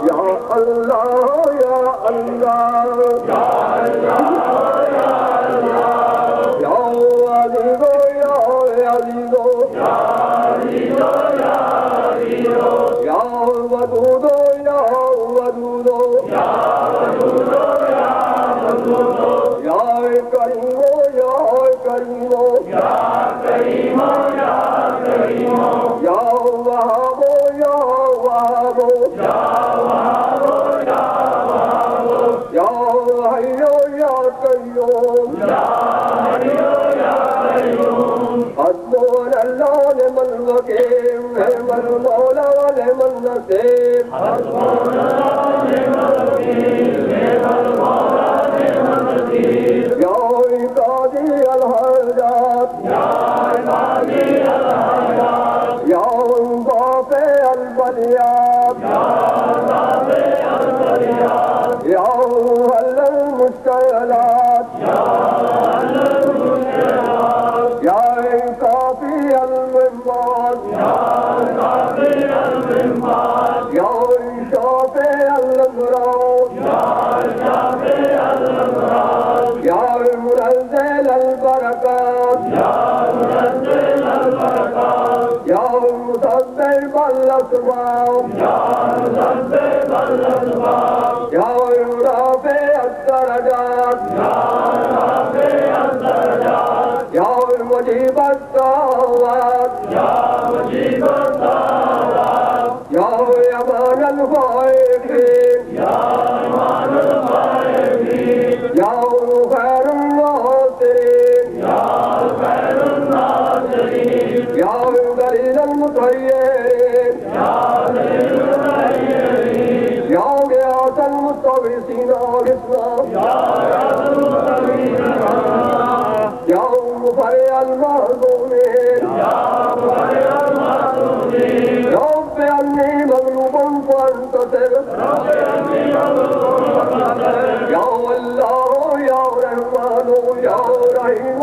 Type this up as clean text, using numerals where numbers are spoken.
या अल्लाह या अल्लाह या अजीजो या अजीजो या वदूदो या वदूदो या करीमो या करीमो या वहाबो या वहाबो या हय्यो या कय्यूम हस्बुन अल्लाह निअमल वकील निअमल मौला व निअमल नसीर या कादी अल हाजात या बाफ़े अल बलियात या हल मुश्किलात या काफी अल मिम्बाद या शाफे अल अमराद या मुनज़्ज़िल अल बरकात या मुसब्बिब अल असबाब या राफ़े अद-दरजात या मुजीब अद-दावात या अमान अल-ग़ाइबीन या खैरुन नासिरीन या दलील अल-मुतय्यरीन या ग़ियास अल-मुस्तग़ीसीन या मुफ़र्रि अल-महज़ूनीन रब्ब अन्नी मग़लूबुन फ़अंतसिर या अल्लाह या रहमान या रहीम